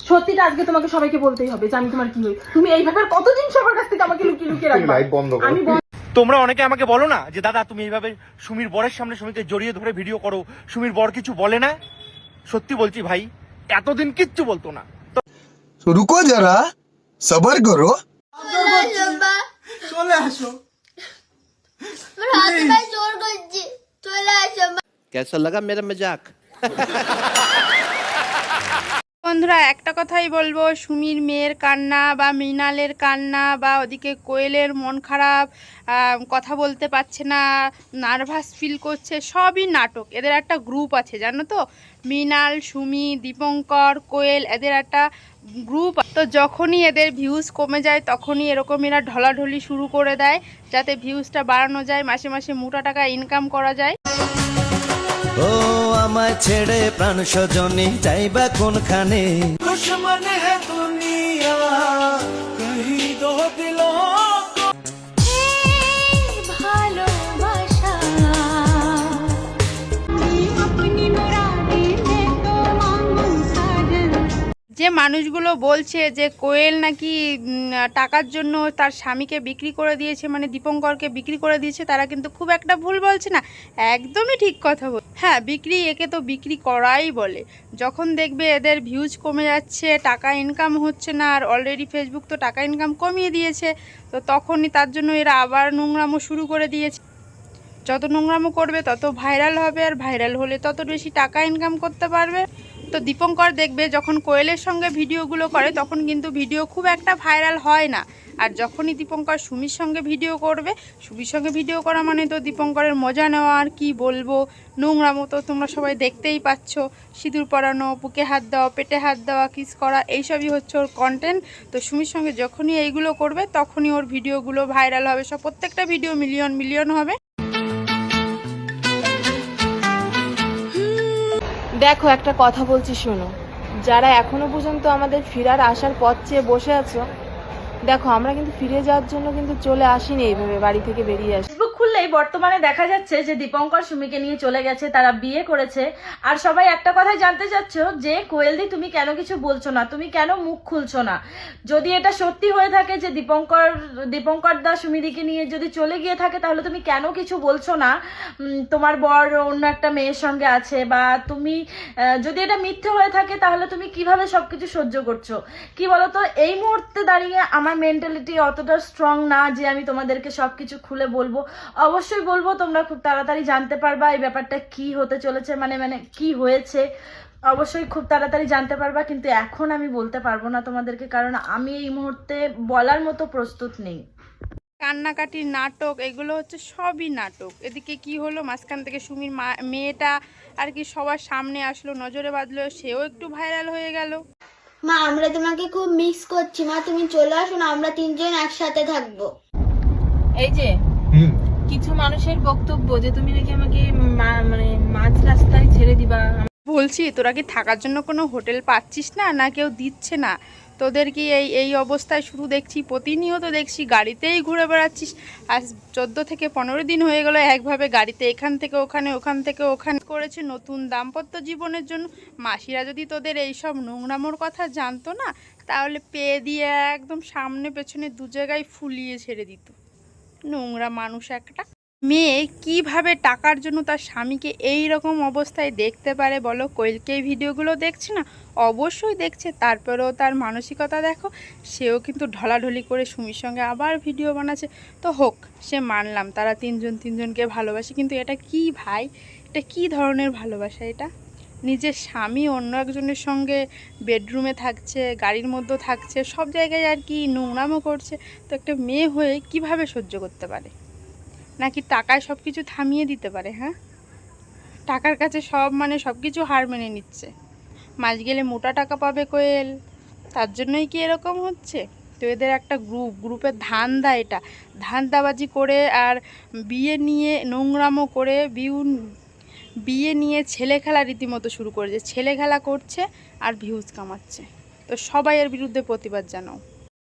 সত্যিটা আজকে তোমাকে সবাইকে বলতেই হবে যে আমি তোমার কি হই। তুমি এইভাবে কতদিন সবার কাছ থেকে আমাকে লুকিয়ে লুকিয়ে রাখবে? আমি তোমরা অনেকে আমাকে বলো না যে দাদা তুমি এইভাবে সুমির বরের সামনে সুমিকে জড়িয়ে ধরে ভিডিও করো, সুমির বর কিছু বলে না। সত্যি বলছি ভাই, এতদিন কিচ্ছু বলতো না। রুকো যারা, সবার করো। চলে আসো। कैसा लगा मेरा मजाक? বন্ধুরা একটা কথাই বলবো, সুমির মেয়ের কান্না বা মৃণালের কান্না বা ওদিকে কোয়েলের মন খারাপ, কথা বলতে পারছে না, নার্ভাস ফিল করছে, সবই নাটক। এদের একটা গ্রুপ আছে জানো তো, মৃণাল, সুমি, দীপঙ্কর, কোয়েল, এদের একটা গ্রুপ। তো যখনই এদের ভিউজ কমে যায় তখনই এরকম এরা ঢলাঢলি শুরু করে দেয় যাতে ভিউজটা বাড়ানো যায়, মাসে মাসে মোটা টাকা ইনকাম করা যায়। ও আমায় ছেড়ে প্রাণ সজনী যাইবা কোনখানে? দুশ্মন হে দুনিয়া কহি দো দিলো। যে মানুষগুলো বলছে যে কোয়েল নাকি টাকার জন্য তার স্বামীকে বিক্রি করে দিয়েছে, মানে দীপঙ্করকে বিক্রি করে দিয়েছে, তারা কিন্তু খুব একটা ভুল বলছে না, একদমই ঠিক কথা বল। হ্যাঁ, বিক্রি, একে তো বিক্রি করাই বলে। যখন দেখবে এদের ভিউজ কমে যাচ্ছে, টাকা ইনকাম হচ্ছে না, আর অলরেডি ফেসবুক তো টাকা ইনকাম কমিয়ে দিয়েছে, তো তখনই তার জন্য এরা আবার নোংরামো শুরু করে দিয়েছে। যত নোংরামো করবে তত ভাইরাল হবে, আর ভাইরাল হলে তত বেশি টাকা ইনকাম করতে পারবে। তো দীপঙ্কর দেখবে যখন কোয়েলের সঙ্গে ভিডিওগুলো করে তখন কিন্তু ভিডিও খুব একটা ভাইরাল হয় না, আর যখনই দীপঙ্কর সুমির সঙ্গে ভিডিও করবে, সুমির সঙ্গে ভিডিও করা মানে তো দীপঙ্করের মজা নেওয়া, আর কি বলবো, নোংরামো তো তোমরা সবাই দেখতেই পাচ্ছ। সিঁদুর পরানো, বুকে হাত দেওয়া, পেটে হাত দেওয়া, কিস করা, এইসবই হচ্ছে ওর কন্টেন্ট। তো সুমির সঙ্গে যখনই এইগুলো করবে তখনই ওর ভিডিওগুলো ভাইরাল হবে, সব প্রত্যেকটা ভিডিও মিলিয়ন মিলিয়ন হবে। দেখো একটা কথা বলছি শোনো, যারা এখনো পর্যন্ত আমাদের ফিরার আসার পথ চেয়ে বসে আছো, দেখো আমরা কিন্তু ফিরে যাওয়ার জন্য কিন্তু চলে আসিনি এইভাবে বাড়ি থেকে বেরিয়ে আসি। ফেসবুক খুললেই বর্তমানে দেখা যাচ্ছে যে দীপঙ্কর সুমিকে নিয়ে চলে গেছে, তারা বিয়ে করেছে। আর সবাই একটা কথাই জানতে চাচ্ছ যে কোয়েলদি তুমি কেন কিছু বলছো না, তুমি কেন মুখ খুলছো না? যদি এটা সত্যি হয়ে থাকে যে দীপঙ্কর দা সুমিদিকে নিয়ে যদি চলে গিয়ে থাকে, তাহলে তুমি কেন কিছু বলছো না? তোমার বর অন্য একটা মেয়ের সঙ্গে আছে, বা তুমি যদি এটা মিথ্যে হয়ে থাকে তাহলে তুমি কিভাবে সবকিছু সহ্য করছো? কি বলতো, এই মুহূর্তে দাঁড়িয়ে আমার মেন্টালিটি অতটা স্ট্রং না যে আমি তোমাদেরকে সবকিছু খুলে বলবো। অবশ্যই বলবো, তোমরা খুব তাড়াতাড়ি জানতে পারবা এই ব্যাপারটা কি হতে চলেছে, মানে কি হয়েছে অবশ্যই খুব তাড়াতাড়ি জানতে পারবা। কিন্তু এখন আমি বলতে পারবো না তোমাদেরকে, কারণ আমি এই মুহূর্তে বলার মতো প্রস্তুত নেই। কান্নাকাটি, নাটক, এগুলো হচ্ছে সবই নাটক। এদিকে কি হলো, মাঝখান থেকে সুমির মেয়েটা আর কি সবার সামনে আসলো, নজরে বাঁধলো, সেও একটু ভাইরাল হয়ে গেল। মা আমরা তোমাকে খুব মিস করছি মা, তুমি চলে আসো না, আমরা তিনজন একসাথে থাকবো। এই যে কিছু মানুষের বক্তব্য যে তুমি নাকি আমাকে মানে মাঝ রাস্তায় ছেড়ে দিবা। বলছি তোরা কি থাকার জন্য কোনো হোটেল পাচ্ছিস না, না কেউ দিচ্ছে না? তোদের কি এই অবস্থায় শুধু দেখছি, প্রতিনিয়ত দেখছি গাড়িতেই ঘুরে বেড়াচ্ছিস। আজ 14 থেকে 15 দিন হয়ে গেল একভাবে গাড়িতে এখান থেকে ওখানে, ওখান থেকে ওখানে করেছে নতুন দাম্পত্য জীবনের জন্য। মাসিরা যদি তোদের এইসব নোংরামোর কথা জানতো না, তাহলে পেয়ে দিয়ে একদম সামনে পেছনে দু জায়গায় ফুলিয়ে ছেড়ে দিত। নোংরা মানুষ একটা। মেয়ে কিভাবে টাকার জন্য তার স্বামীকে এই রকম অবস্থায় দেখতে পারে বলো? কোয়েলকে এই ভিডিওগুলো দেখছে না? অবশ্যই দেখছে, তারপরেও তার মানসিকতা দেখো, সেও কিন্তু ঢলাঢলি করে সুমির সঙ্গে আবার ভিডিও বানাচ্ছে। তো হোক, সে মানলাম তারা তিনজনকে ভালোবাসে, কিন্তু এটা কি ভাই, এটা কি ধরনের ভালোবাসা? এটা নিজের স্বামী অন্য একজনের সঙ্গে বেডরুমে থাকছে, গাড়ির মধ্যে থাকছে, সব জায়গায় আর কি নোংরামো করছে। তো একটা মেয়ে হয়ে কিভাবে সহ্য করতে পারে? নাকি টাকায় সব কিছু থামিয়ে দিতে পারে? হ্যাঁ, টাকার কাছে সব কিছু হার মেনে নিচ্ছে। মাস গেলে মোটা টাকা পাবে কোয়েল, তার জন্যই কি এরকম হচ্ছে? তো এদের একটা গ্রুপের ধান্দা, এটা ধান্দাবাজি করে আর বিয়ে নিয়ে নোংরামো করে, বিয়ে নিয়ে ছেলে খেলা রীতিমতো শুরু করেছে, ছেলে খেলা করছে আর ভিউজ কামাচ্ছে। তো সবাই এর বিরুদ্ধে প্রতিবাদ জানাও।